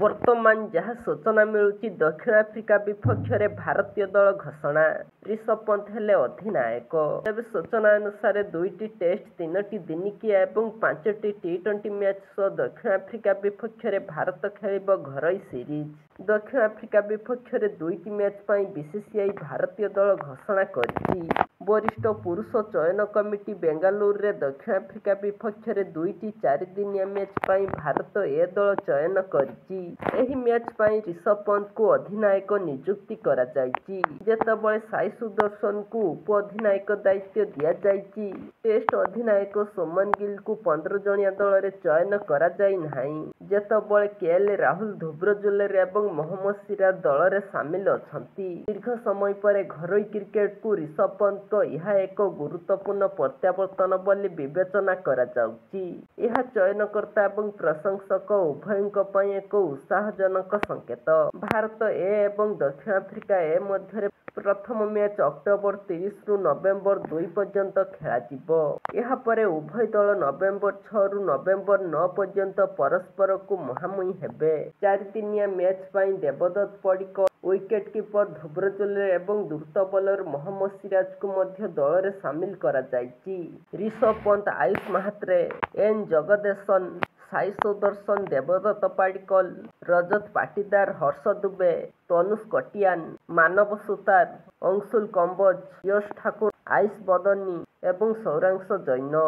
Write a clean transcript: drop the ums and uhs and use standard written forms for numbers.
ବର୍ତ୍ତମାନ ଯାହା ସୂଚନା ମିଳୁଛି, ଦକ୍ଷିଣ ଆଫ୍ରିକା ବିପକ୍ଷରେ ଭାରତୀୟ ଦଳ ଘୋଷଣା। ରିଷଭ ପନ୍ଥ ହେଲେ ଅଧିନାୟକ। ତେବେ ସୂଚନା ଅନୁସାରେ 2ଟି ଟେଷ୍ଟ, 3ଟି ଦିନିକିଆ ଏବଂ 5ଟି ଟି-20 ମ୍ୟାଚ୍ ସହ ଦକ୍ଷିଣ ଆଫ୍ରିକା ବିପକ୍ଷରେ ଭାରତ ଖେଳିବ ଘରୋଇ ସିରିଜ୍। ଦକ୍ଷିଣ ଆଫ୍ରିକା ବିପକ୍ଷରେ 2ଟି ମ୍ୟାଚ୍ ପାଇଁ ବିସିସିଆଇ ଭାରତୀୟ ଦଳ ଘୋଷଣା କରିଛି। ବରିଷ୍ଠ ପୁରୁଷ ଚୟନ କମିଟି ବେଙ୍ଗାଲୁରୁରେ ଦକ୍ଷିଣ ଆଫ୍ରିକା ବିପକ୍ଷରେ 2ଟି 4 ଦିନିଆ ମ୍ୟାଚ୍ ପାଇଁ ଭାରତ ଏ ଦଳ ଚୟନ କରିଛି। ଏହି ମ୍ୟାଚ୍ ପାଇଁ ରିଷଭ ପନ୍ତଙ୍କୁ ଅଧିନାୟକ ନିଯୁକ୍ତି କରାଯାଇଛି, ଯେତେବେଳେ ସାଇ ସୁଦର୍ଶନଙ୍କୁ ଉପ-ଅଧିନାୟକ ଦାୟିତ୍ୱ ଦିଆଯାଇଛି। ଟେଷ୍ଟ ଅଧିନାୟକ ସୁମନ ଗିଲଙ୍କୁ 15 ଜଣିଆ ଦଳରେ ଚୟନ କରାଯାଇ ନାହିଁ, ଯେତେବେଳେ କେଏଲ୍ ରାହୁଲ, ଧ୍ରୁବ ଜୁରେଲ ଏବଂ ମହମ୍ମଦ ସିରାଜ ଦଳରେ ସାମିଲ ଅଛନ୍ତି। ଦୀର୍ଘ ସମୟ ପରେ ଘରୋଇ କ୍ରିକେଟକୁ ରିଷଭ ପନ୍ତଙ୍କ ଏହା ଏକ ଗୁରୁତ୍ୱପୂର୍ଣ୍ଣ ପ୍ରତ୍ୟାବର୍ତ୍ତନ ବୋଲି ବିବେଚନା କରାଯାଉଛି। ଏହା ଚୟନକର୍ତ୍ତା ଏବଂ ପ୍ରଶଂସକ ଉଭୟଙ୍କ ପାଇଁ ଏକ ଉତ୍ସାହଜନକ ସଂକେତ। ଭାରତ ଏ ଏବଂ ଦକ୍ଷିଣ ଆଫ୍ରିକା ଏ ମଧ୍ୟରେ ପ୍ରଥମ ମ୍ୟାଚ୍ ଅକ୍ଟୋବର 30ରୁ ନଭେମ୍ବର 2 ପର୍ଯ୍ୟନ୍ତ ଖେଳାଯିବ। ଏହାପରେ ଉଭୟ ଦଳ ନଭେମ୍ବର 6ରୁ ନଭେମ୍ବର 9 ପର୍ଯ୍ୟନ୍ତ ପରସ୍ପରକୁ ମୁହାଁମୁହିଁ ହେବେ। 4 ଦିନିଆ ମ୍ୟାଚ୍ ପାଇଁ ଦେବଦତ୍ତ ପଡ଼ିକ୍କଲ, ୱିକେଟ୍ କିପର ଧ୍ରୁବ ଜୁରେଲ ଏବଂ ଦ୍ରୁତ ବୋଲର ମହମ୍ମଦ ସିରାଜଙ୍କୁ ମଧ୍ୟ ଦଳରେ ସାମିଲ କରାଯାଇଛି। ରିଷଭ ପନ୍ତ, ଆୟୁଷ ମାହାତ୍ରେ, ଏନ୍ ଜଗଦେଶନ, ସାଇ ସୁଦର୍ଶନ, ଦେବଦତ୍ତ ପଡ଼ିକ୍କଲ, ରଜତ ପାଟିଦାର, ହର୍ଷ ଦୁବେ, ତନୁଷ କଟିୟାନ, ମାନବ ସୁତାର, ଅଂଶୁଲ କମ୍ବୋଜ, ୟଶ ଠାକୁର, ଆୟୁଷ ବଦନୀ ଏବଂ ସୌରାଂଶ ଜୈନ।